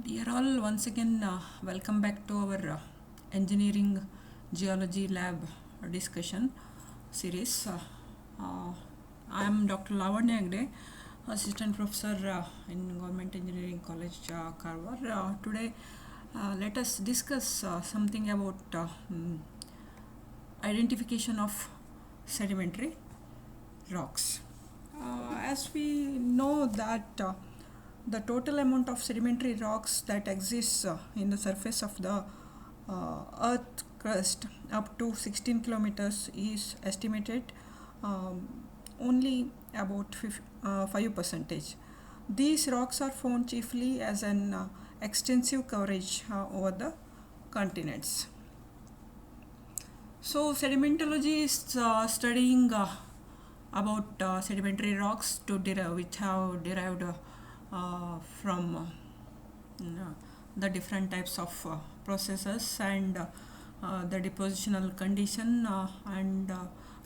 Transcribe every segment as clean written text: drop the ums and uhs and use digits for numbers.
Dear all, once again, welcome back to our engineering geology lab discussion series. Uh, I am Dr. Lavanya Agde, assistant professor in Government Engineering College, Karwar. Today, let us discuss something about identification of sedimentary rocks. As we know that the total amount of sedimentary rocks that exists in the surface of the earth crust up to 16 kilometers is estimated um, only about 5 percentage. These rocks are found chiefly as an extensive coverage over the continents. So sedimentology is studying about sedimentary rocks which have derived from the different types of processes and the depositional condition and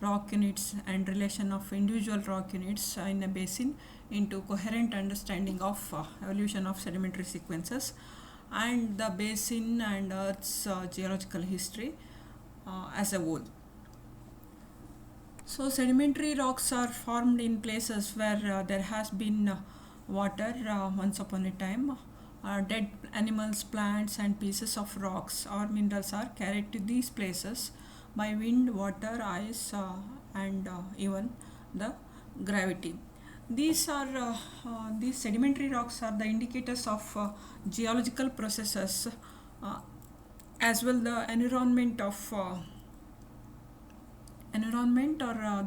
rock units and relation of individual rock units in a basin into coherent understanding of evolution of sedimentary sequences and the basin and Earth's geological history as a whole. So sedimentary rocks are formed in places where there has been water once upon a time. Dead animals, plants, and pieces of rocks or minerals are carried to these places by wind, water, ice, and even the gravity. These sedimentary rocks are the indicators of geological processes, uh, as well the environment or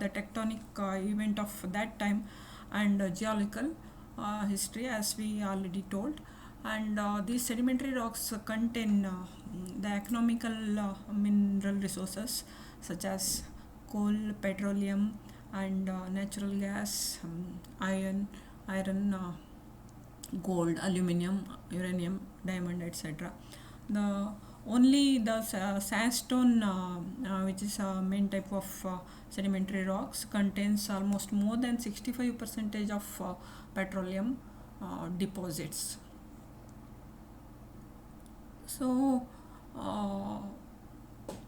the tectonic event of that time and geological history, as we already told. And these sedimentary rocks contain the economical mineral resources such as coal, petroleum, and natural gas, iron, gold, aluminum, uranium, diamond, etc. The only the sandstone, which is a main type of sedimentary rocks, contains almost more than 65 percentage of petroleum deposits. So,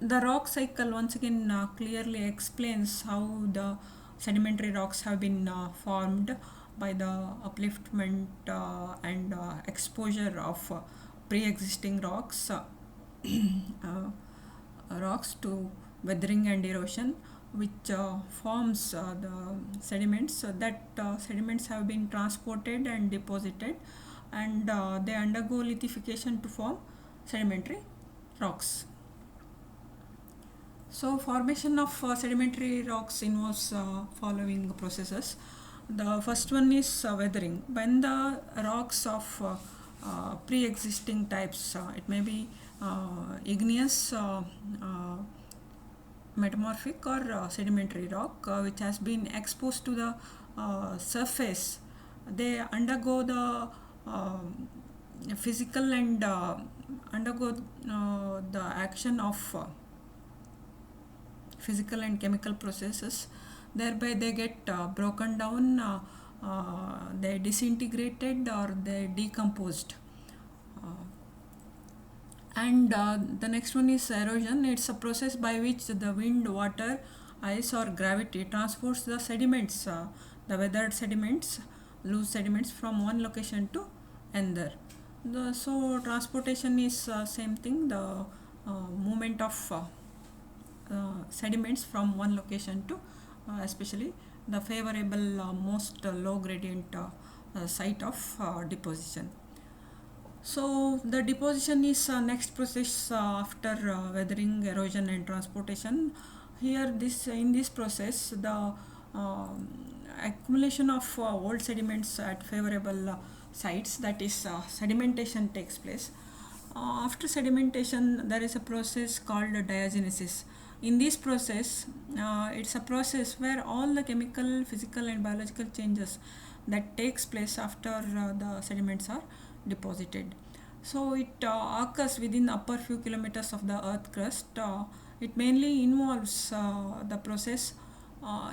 the rock cycle once again clearly explains how the sedimentary rocks have been formed by the upliftment and exposure of pre-existing rocks to weathering and erosion, which forms the sediments. So that sediments have been transported and deposited, and they undergo lithification to form sedimentary rocks. So formation of sedimentary rocks involves following processes. The first one is weathering. When the rocks of pre-existing types, it may be igneous, metamorphic, or sedimentary rock, which has been exposed to the surface, they undergo the physical and undergo the action of physical and chemical processes. Thereby they get broken down, they disintegrated or they decomposed. uh, and the next one is erosion. It's a process by which the wind, water, ice, or gravity transports the sediments, the weathered sediments, loose sediments, from one location to another. So transportation is same thing, the movement of sediments from one location to especially the favorable most low gradient site of deposition. So the deposition is next process after weathering, erosion, and transportation. Here, this in this process, the accumulation of old sediments at favorable sites, that is sedimentation, takes place. After sedimentation, there is a process called diagenesis. In this process, it's a process where all the chemical, physical, and biological changes that takes place after the sediments are deposited. So it occurs within upper few kilometers of the earth crust. It mainly involves the process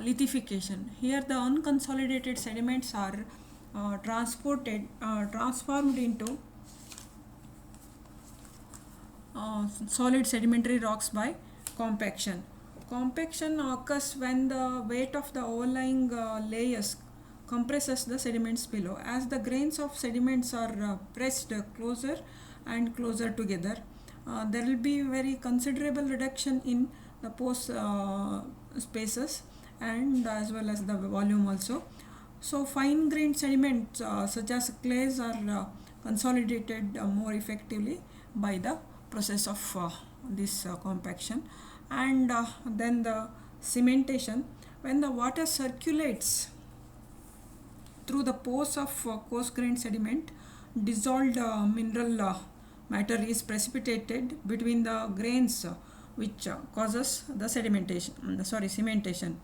lithification. Here the unconsolidated sediments are transformed into solid sedimentary rocks by compaction. Compaction occurs when the weight of the overlying layers compresses the sediments below. As the grains of sediments are pressed closer and closer together, there will be very considerable reduction in the pore spaces and as well as the volume also. So fine grained sediments such as clays are consolidated more effectively by the process of this compaction. And then the cementation, when the water circulates through the pores of coarse grained sediment, dissolved mineral matter is precipitated between the grains, which causes the cementation.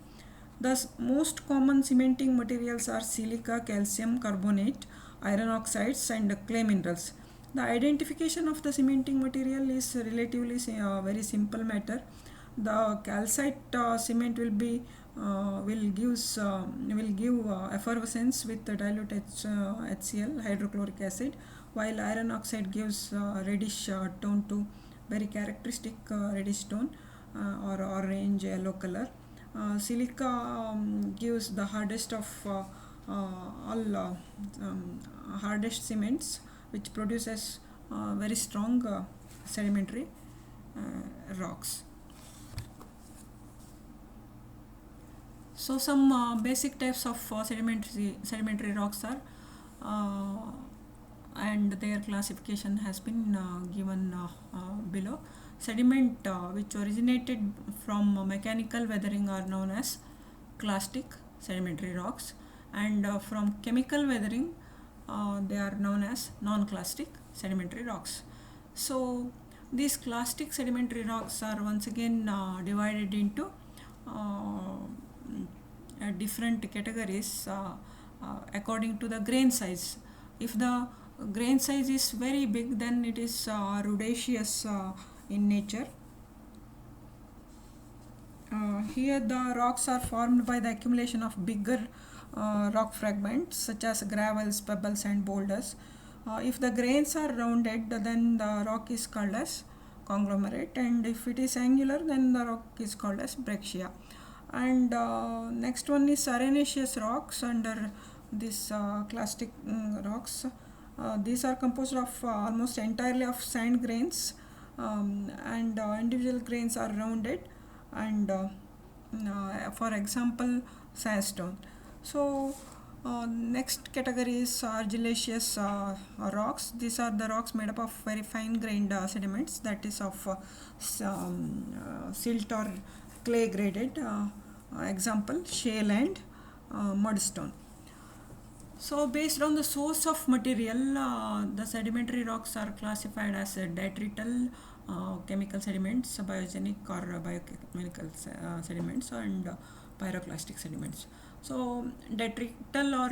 Thus, most common cementing materials are silica, calcium carbonate, iron oxides, and clay minerals. The identification of the cementing material is relatively very simple matter. The calcite cement will give effervescence with the dilute HCl, hydrochloric acid, while iron oxide gives reddish tone to very characteristic reddish tone or orange yellow color. Silica gives the hardest of all hardest cements, which produces very strong sedimentary rocks. So some basic types of sedimentary rocks are and their classification has been given below. Sediment which originated from mechanical weathering are known as clastic sedimentary rocks, and from chemical weathering they are known as non-clastic sedimentary rocks. So these clastic sedimentary rocks are once again divided into different categories according to the grain size. If the grain size is very big, then it is rudiaceous in nature. Here the rocks are formed by the accumulation of bigger rock fragments such as gravels, pebbles, and boulders. If the grains are rounded, then the rock is called as conglomerate, and if it is angular, then the rock is called as breccia. And next one is arenaceous rocks under this clastic rocks. These are composed of almost entirely of sand grains, and individual grains are rounded, and for example sandstone. So next category is argillaceous rocks. These are the rocks made up of very fine grained sediments, that is of silt or clay graded, example shale and mudstone. So based on the source of material, the sedimentary rocks are classified as detrital chemical sediments, biogenic or biochemical sediments, and pyroclastic sediments. So detrital or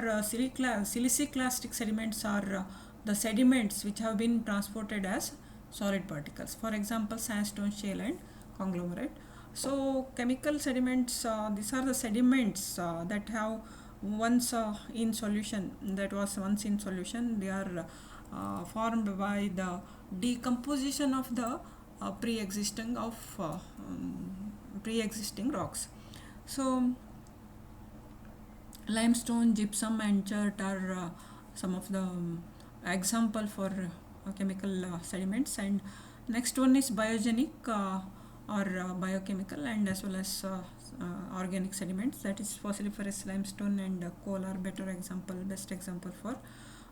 siliciclastic sediments are the sediments which have been transported as solid particles, for example sandstone, shale, and conglomerate. So chemical sediments, these are the sediments that have once in solution, they are formed by the decomposition of the pre-existing rocks. So limestone, gypsum, and chert are some of the example for chemical sediments. And next one is biogenic or biochemical, and as well as organic sediments, that is fossiliferous limestone and coal are best example for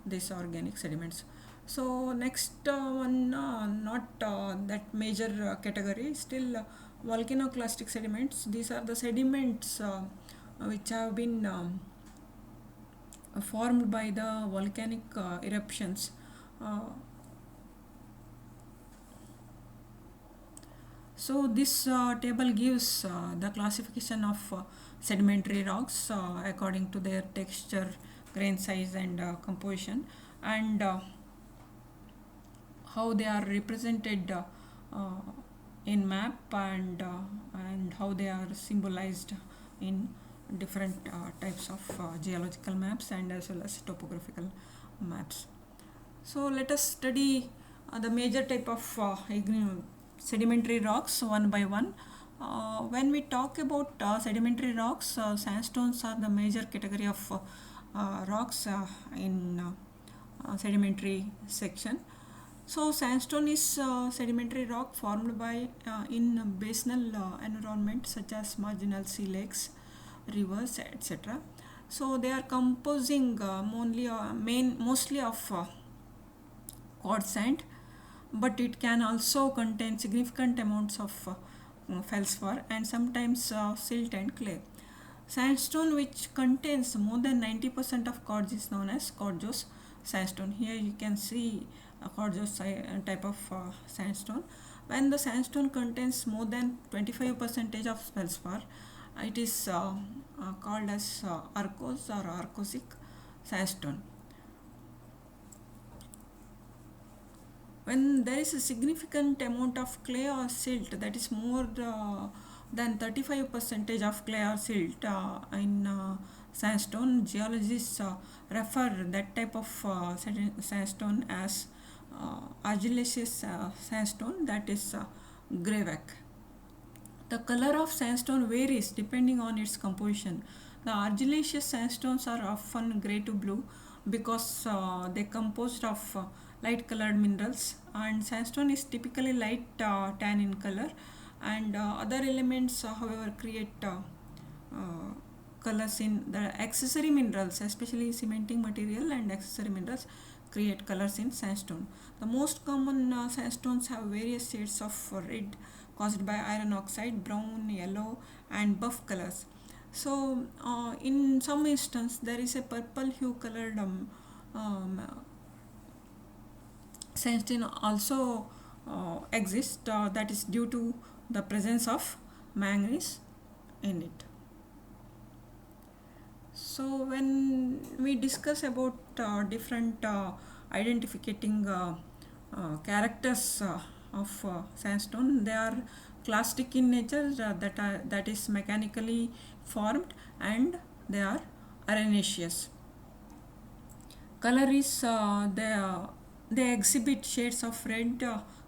these organic sediments. So next one, not that major category, still volcanoclastic sediments. These are the sediments which have been formed by the volcanic eruptions. So this table gives the classification of sedimentary rocks according to their texture, grain size, and composition, and how they are represented in map, and how they are symbolized in different types of geological maps and as well as topographical maps. So let us study The major type of sedimentary rocks one by one. When we talk about sedimentary rocks, sandstones are the major category of rocks in sedimentary section. So sandstone is sedimentary rock formed by in basinal environment such as marginal sea lakes, rivers, etc. So they are composing mostly of quartzite, but it can also contain significant amounts of feldspar and sometimes silt and clay. Sandstone, which contains more than 90% of quartz, is known as quartzose sandstone. Here you can see a quartzose type of sandstone. When the sandstone contains more than 25% of feldspar, it is called as arkose or arkosic sandstone. When there is a significant amount of clay or silt, that is more than 35 percentage of clay or silt in sandstone, geologists refer that type of sandstone as argillaceous sandstone, that is greywack. The color of sandstone varies depending on its composition. The argillaceous sandstones are often grey to blue because they are composed of light colored minerals, and sandstone is typically light tan in color, and other elements however create colors in the accessory minerals, especially cementing material and accessory minerals create colors in sandstone. The most common sandstones have various shades of red caused by iron oxide, brown, yellow, and buff colors. So, in some instance, there is a purple hue colored sandstone also exists, that is due to the presence of manganese in it. So when we discuss about different identifying characters of sandstone, they are clastic in nature, that is mechanically formed, and they are arenaceous. Color is they exhibit shades of red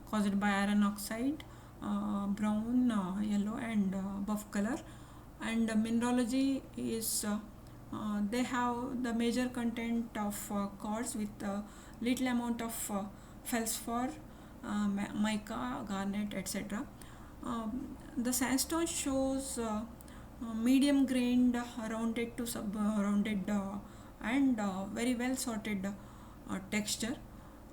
caused by iron oxide, brown, yellow, and buff color. And mineralogy is they have the major content of quartz with little amount of feldspar, mica, garnet, etc. The sandstone shows medium grained, rounded to sub rounded, and very well sorted texture.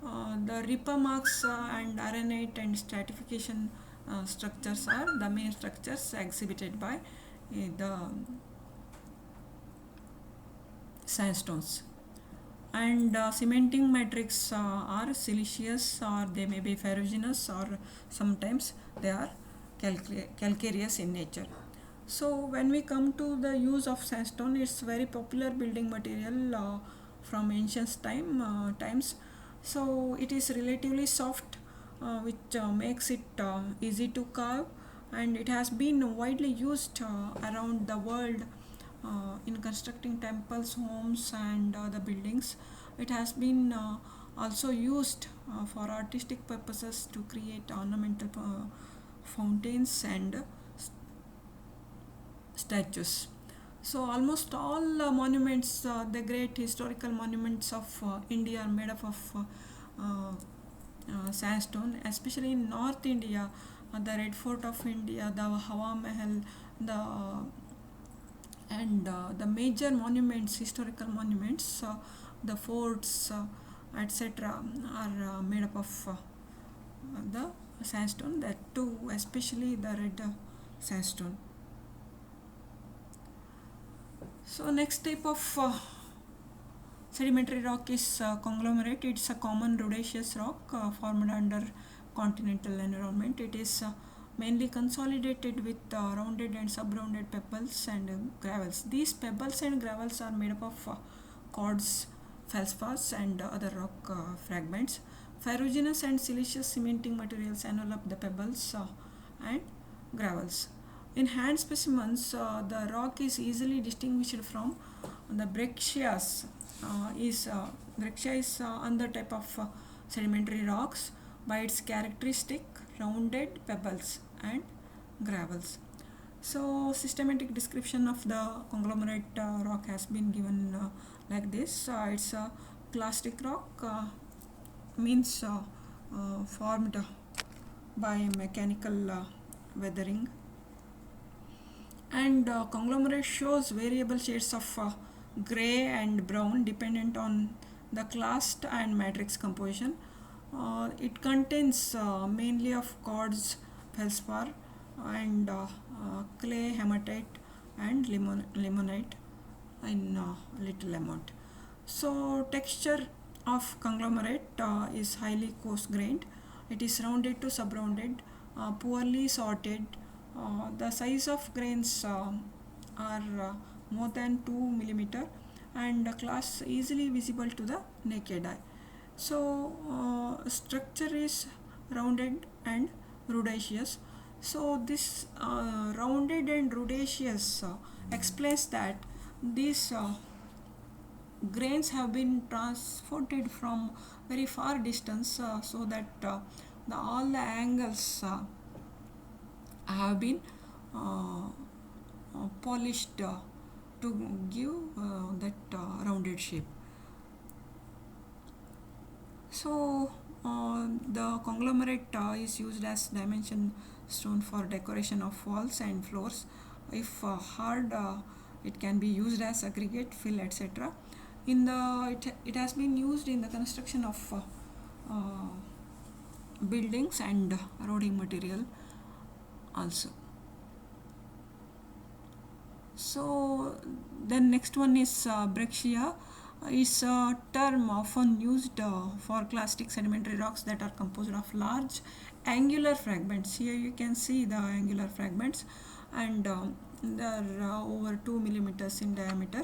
The ripper marks and arenate and stratification structures are the main structures exhibited by the sandstones. And cementing matrix are siliceous, or they may be ferruginous, or sometimes they are calcareous in nature. So when we come to the use of sandstone, it's very popular building material from ancient times. So it is relatively soft, which makes it easy to carve, and it has been widely used around the world in constructing temples, homes, and the buildings. It has been also used for artistic purposes to create ornamental fountains and statues. So almost all monuments, the great historical monuments of India are made up of sandstone, especially in North India, the Red Fort of India, the Hawa Mahal, the major monuments, historical monuments, the forts, etc., are made up of the sandstone. That too, especially the red sandstone. So next type of sedimentary rock is conglomerate. It's a common rhodaceous rock formed under continental environment. It is mainly consolidated with rounded and sub-rounded pebbles and gravels. These pebbles and gravels are made up of quartz, feldspars, and other rock fragments. Ferruginous and siliceous cementing materials envelop the pebbles and gravels. In hand specimens, the rock is easily distinguished from the breccias. Breccia is another type of sedimentary rocks by its characteristic rounded pebbles and gravels. So, systematic description of the conglomerate rock has been given like this. It's a clastic rock, means formed by mechanical weathering, and conglomerate shows variable shades of gray and brown dependent on the clast and matrix composition. It contains mainly of quartz, feldspar, and clay, hematite, and limonite in little amount. So texture of conglomerate is highly coarse grained. It is rounded to subrounded, poorly sorted. The size of grains are more than 2 millimeter, and the class easily visible to the naked eye. So structure is rounded and rudicious. So this rounded and rudicious explains that these grains have been transported from very far distance, so that all the angles have been polished to give that rounded shape. So the conglomerate is used as dimension stone for decoration of walls and floors. If hard, it can be used as aggregate, fill, etc. It has been used in the construction of buildings and roading material also. So the next one is breccia. Is a term often used for clastic sedimentary rocks that are composed of large angular fragments. Here you can see the angular fragments, and they are over 2 millimeters in diameter.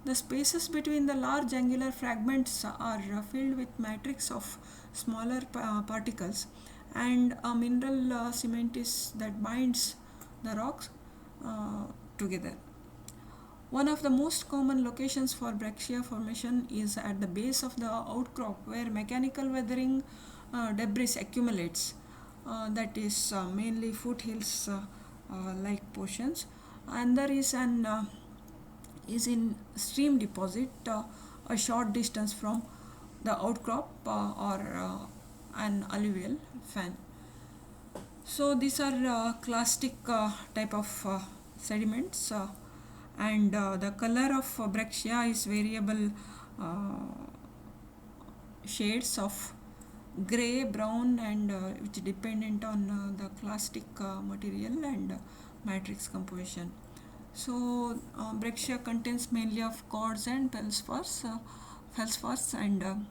The spaces between the large angular fragments are filled with matrix of smaller particles, and a mineral cement is that binds the rocks together. One of the most common locations for breccia formation is at the base of the outcrop, where mechanical weathering debris accumulates. That is mainly foothills like portions, and there is in stream deposit a short distance from the outcrop or an alluvial fan. So these are clastic type of sediments, and the color of breccia is variable shades of gray, brown, and which dependent on the clastic material and matrix composition. So breccia contains mainly of quartz and feldspars and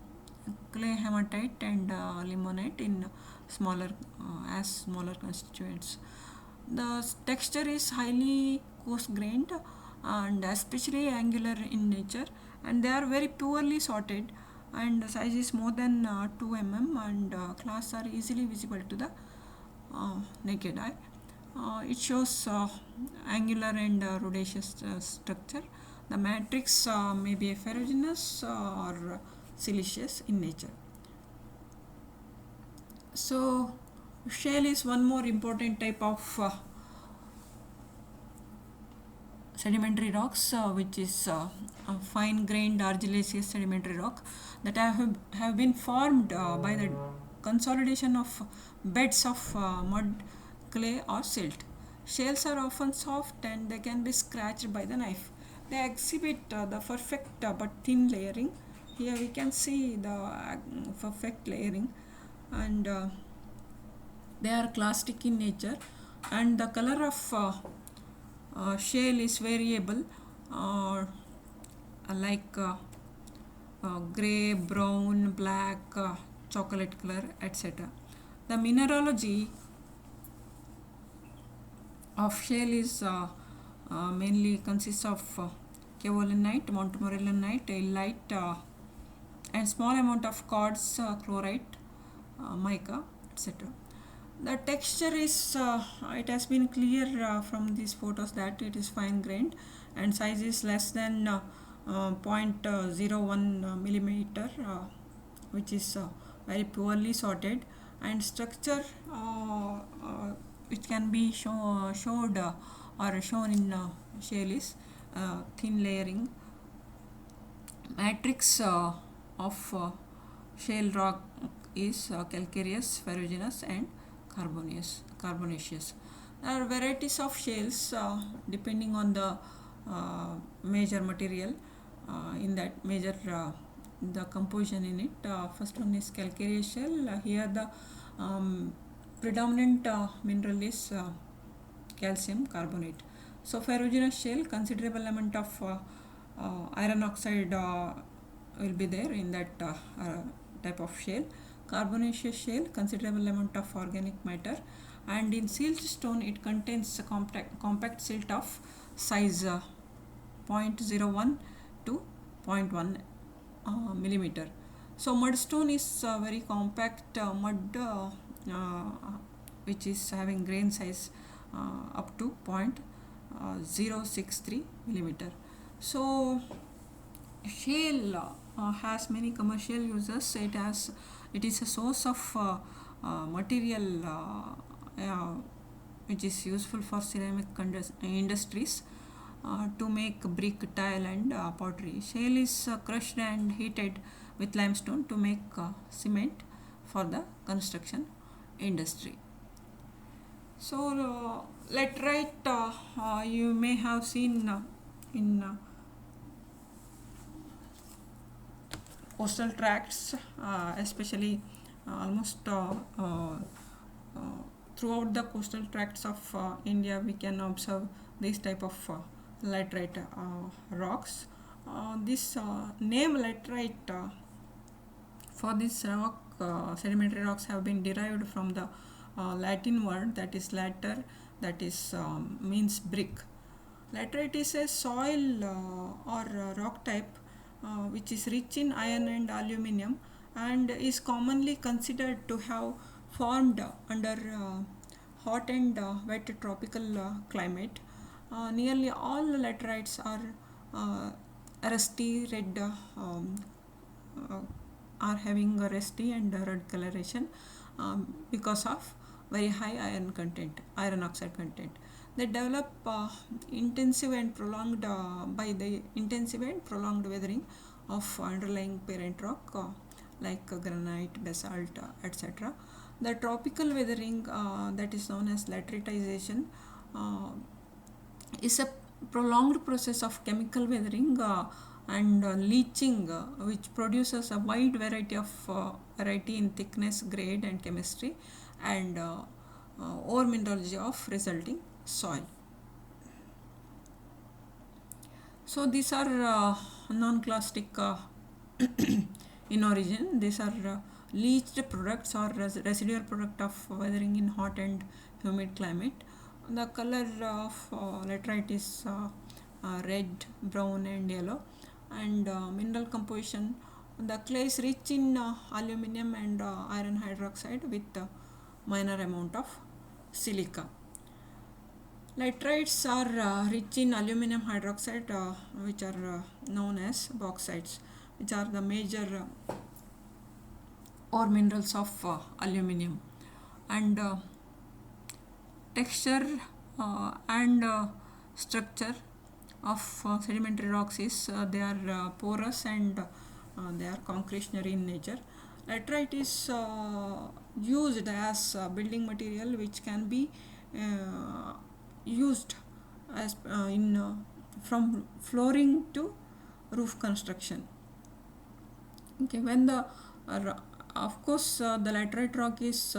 clay, hematite, and limonite in smaller constituents. The texture is highly coarse grained and especially angular in nature, and they are very poorly sorted, and the size is more than 2 mm, and clasts are easily visible to the naked eye. It shows angular and rudicious structure. The matrix may be ferruginous or siliceous in nature. So shale is one more important type of sedimentary rocks, which is a fine grained argillaceous sedimentary rock that have been formed by the consolidation of beds of mud, clay, or silt. Shales are often soft and they can be scratched by the knife. They exhibit the perfect but thin layering. Here we can see the perfect layering, and they are clastic in nature, and the color of shale is variable, like gray, brown, black, chocolate color, etc. The mineralogy of shale is mainly consists of kaolinite, montmorillonite, illite, and small amount of quartz, chlorite, mica, etc. The texture is, it has been clear from these photos that it is fine grained, and size is less than 0.01 millimeter, which is very poorly sorted, and structure which can be showed or shown in shale is thin layering. Matrix of shale rock is calcareous, ferruginous, and carbonaceous. There are varieties of shales depending on the major material in that major the composition in it. First one is calcareous shale. Here the predominant mineral is calcium carbonate. So ferruginous shale, considerable amount of iron oxide will be there in that type of shale. Carbonaceous shale, considerable amount of organic matter, and in siltstone it contains a compact silt of size 0.01 to 0.1 millimeter. So mudstone is very compact mud which is having grain size up to 0.063 millimeter. So shale has many commercial uses. It is a source of material which is useful for ceramic industries to make brick, tile, and pottery. Shale is crushed and heated with limestone to make cement for the construction industry. So laterite you may have seen in coastal tracts, especially almost throughout the coastal tracts of India, we can observe this type of laterite rocks. This name laterite for this rock sedimentary rocks have been derived from the Latin word that is later, that is means brick. Laterite is a soil or rock type which is rich in iron and aluminum and is commonly considered to have formed under hot and wet tropical climate. Nearly all laterites are rusty red, are having a rusty and red coloration because of very high iron oxide content. They develop intensive and prolonged by the intensive and prolonged weathering of underlying parent rock like granite, basalt, etc. The tropical weathering that is known as lateritization is a prolonged process of chemical weathering and leaching which produces a wide variety in thickness, grade, and chemistry, and ore mineralogy of resulting soil. So these are non-clastic in origin. These are leached products or residual product of weathering in hot and humid climate. The color of laterite is red, brown, and yellow. And mineral composition: the clay is rich in aluminum and iron hydroxide with minor amount of silica. Laterites are rich in aluminum hydroxide which are known as bauxites, which are the major ore minerals of aluminum. And texture and structure of sedimentary rocks is they are porous and they are concretionary in nature. Laterite is used as building material which can be used as in from flooring to roof construction. Okay, when the of course the laterite rock is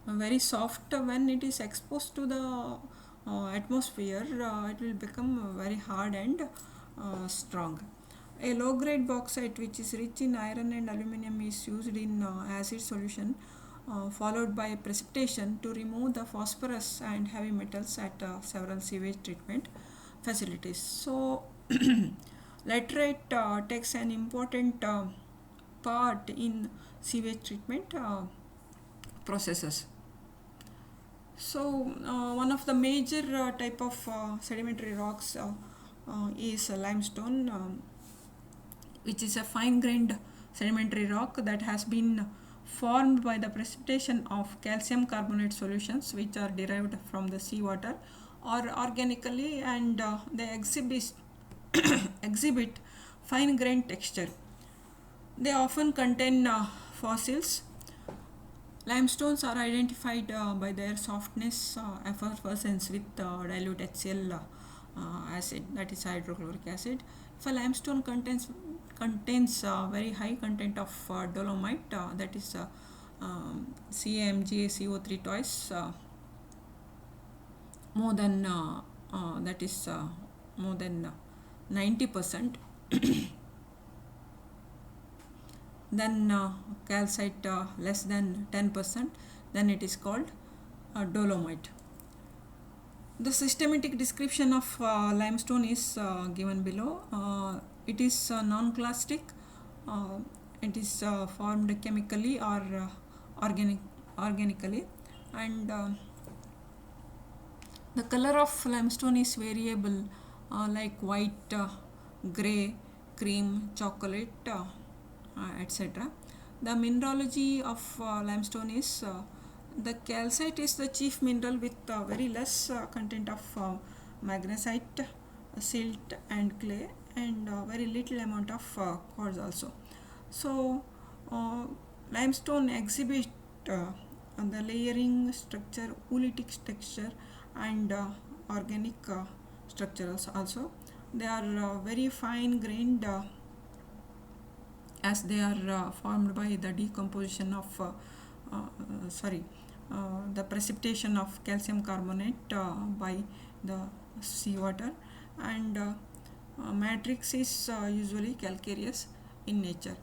very soft. When it is exposed to the atmosphere, it will become very hard and strong. A low grade bauxite which is rich in iron and aluminum is used in acid solution followed by precipitation to remove the phosphorus and heavy metals at several sewage treatment facilities. So laterite takes an important part in sewage treatment processes. So one of the major type of sedimentary rocks is limestone, which is a fine grained sedimentary rock that has been formed by the precipitation of calcium carbonate solutions which are derived from the seawater or organically, and they exhibit fine grained texture. They often contain fossils. Limestones are identified by their softness, effervescence with dilute HCl acid, that is hydrochloric acid. If a limestone contains very high content of dolomite, that is CaMgACO3 twice more than that is more than 90%, then calcite less than 10%, then it is called dolomite. The systematic description of limestone is given below. It is non-clastic. Uh, it is formed chemically or organically, and the color of limestone is variable, like white, gray, cream, chocolate, etc. The mineralogy of limestone is the calcite is the chief mineral with very less content of magnesite, silt, and clay, and very little amount of quartz also. So, uh, limestone exhibit the layering structure, oolitic texture, and organic structure also. They are very fine grained as they are formed by the decomposition of sorry the precipitation of calcium carbonate by the seawater, and matrix is usually calcareous in nature.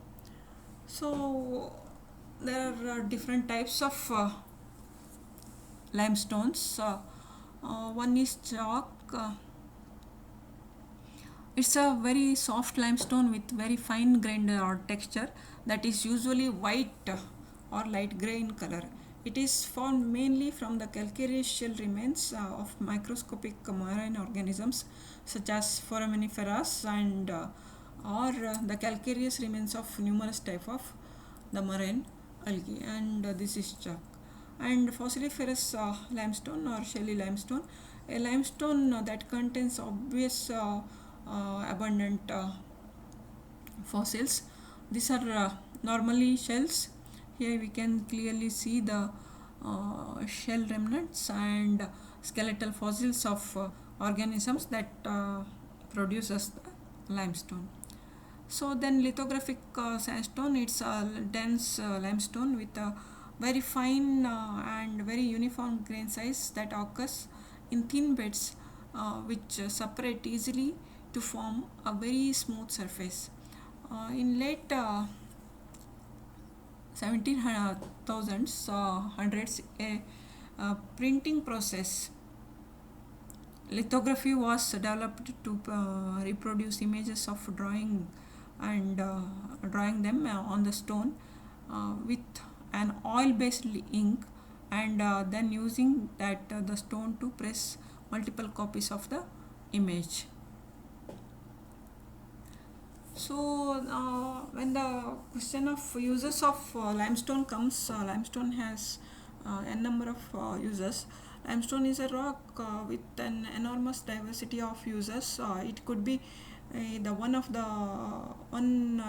So there are different types of limestones. One is chalk. It's a very soft limestone with very fine grained texture that is usually white or light gray in color. It is formed mainly from the calcareous shell remains of microscopic marine organisms such as foraminiferas, and or the calcareous remains of numerous types of the marine algae, and this is chalk. And fossiliferous limestone or shelly limestone, a limestone that contains obvious abundant fossils. These are normally shells. Here we can clearly see the shell remnants and skeletal fossils of organisms that produces the limestone. So then lithographic sandstone, it's a dense limestone with a very fine and very uniform grain size that occurs in thin beds which separate easily to form a very smooth surface. In late 1700s, hundreds, a printing process lithography was developed to reproduce images of drawing and drawing them on the stone with an oil based ink, and then using that the stone to press multiple copies of the image. So when the question of uses of limestone comes, limestone has a number of uses. Limestone is a rock with an enormous diversity of uses. It could be the one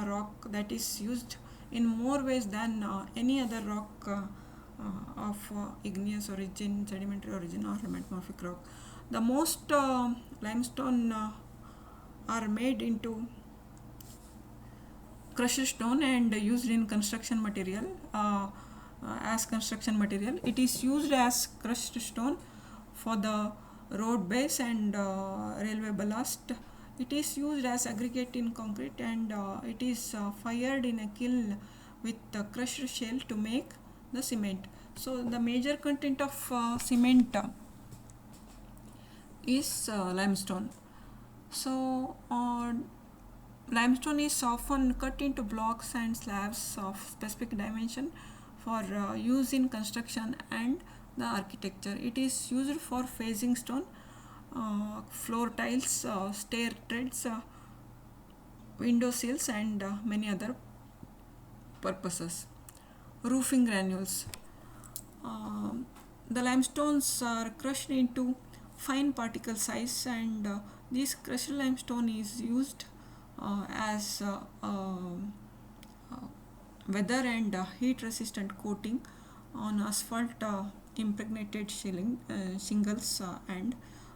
rock that is used in more ways than any other rock of igneous origin, sedimentary origin, or metamorphic rock. The most limestone are made into crushed stone and used in construction material. As construction material, it is used as crushed stone for the road base and railway ballast. It is used as aggregate in concrete, and it is fired in a kiln with crushed shell to make the cement. So the major content of cement is limestone. So limestone is often cut into blocks and slabs of specific dimension for use in construction and the architecture. It is used for facing stone, floor tiles, stair treads, window sills, and many other purposes. roofing granules. Um, the limestones are crushed into fine particle size, and this crushed limestone is used as weather and heat resistant coating on asphalt impregnated shingles and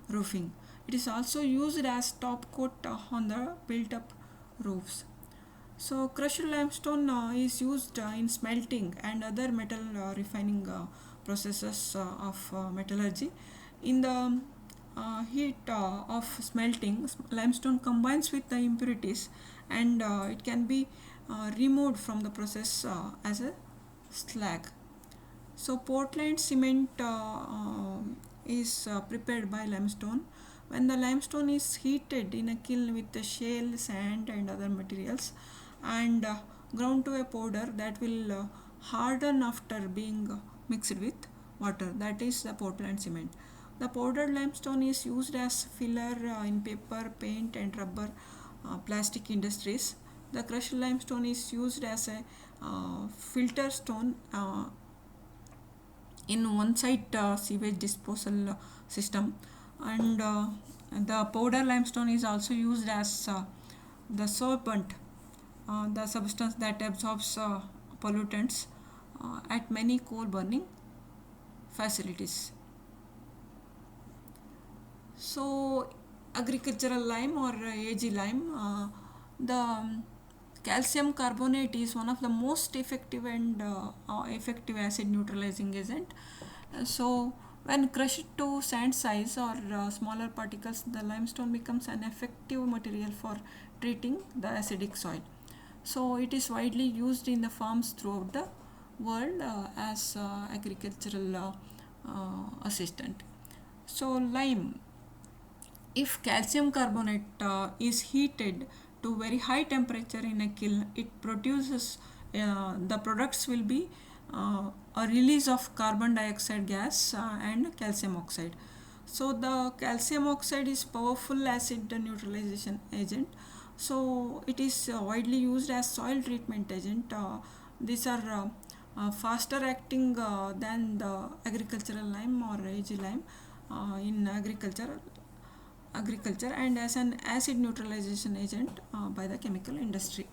roofing. It is also used as top coat on the built up roofs. So, crushed limestone is used in smelting and other metal refining processes of metallurgy. In the heat of smelting, limestone combines with the impurities, and it can be removed from the process as a slag. So, Portland cement is prepared by limestone. When the limestone is heated in a kiln with the shale, sand, and other materials, and ground to a powder that will harden after being mixed with water, that is the Portland cement. The powdered limestone is used as filler in paper, paint, and rubber plastic industries. The crushed limestone is used as a filter stone in one site sewage disposal system, and the powder limestone is also used as the solvent, the substance that absorbs pollutants at many coal burning facilities. So, agricultural lime or AG lime, the calcium carbonate is one of the most effective and effective acid neutralizing agent. So, when crushed to sand size or smaller particles, the limestone becomes an effective material for treating the acidic soil. So, it is widely used in the farms throughout the world as agricultural assistant. So, lime, if calcium carbonate is heated to very high temperature in a kiln, it produces the products will be a release of carbon dioxide gas and calcium oxide. So the calcium oxide is powerful acid neutralization agent. So it is widely used as soil treatment agent. These are faster acting than the agricultural lime or AG lime in agriculture and as an acid neutralization agent by the chemical industry.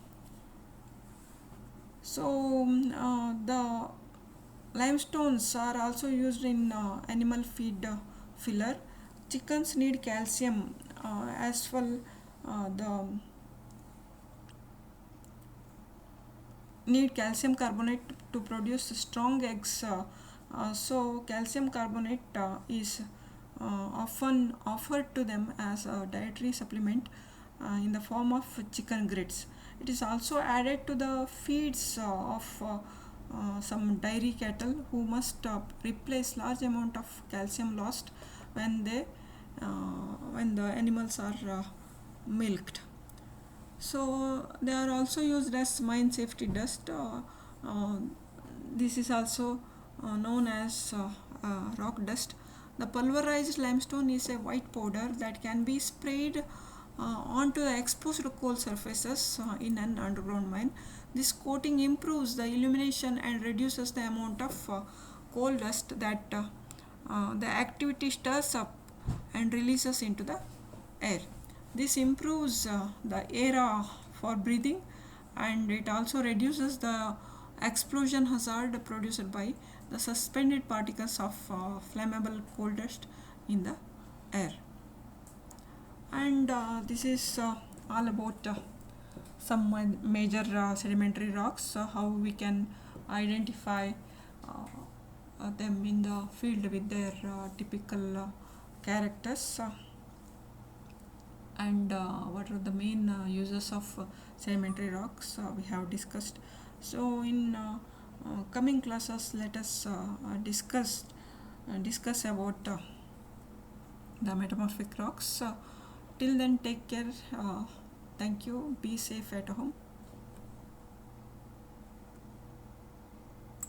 So the limestones are also used in animal feed filler. Chickens need calcium as well. The need calcium carbonate to produce strong eggs. So calcium carbonate is often offered to them as a dietary supplement in the form of chicken grits. It is also added to the feeds of some dairy cattle who must replace large amount of calcium lost when they when the animals are milked. So they are also used as mine safety dust. Uh, this is also known as rock dust. The pulverized limestone is a white powder that can be sprayed onto the exposed coal surfaces in an underground mine. This coating improves the illumination and reduces the amount of coal dust that the activity stirs up and releases into the air. This improves the air for breathing, and it also reduces the explosion hazard produced by the suspended particles of flammable coal dust in the air. And this is all about some major sedimentary rocks, how we can identify them in the field with their typical characters, and what are the main uses of sedimentary rocks we have discussed. So in coming classes, let us discuss about the metamorphic rocks. Till then, take care. Thank you. Be safe at home.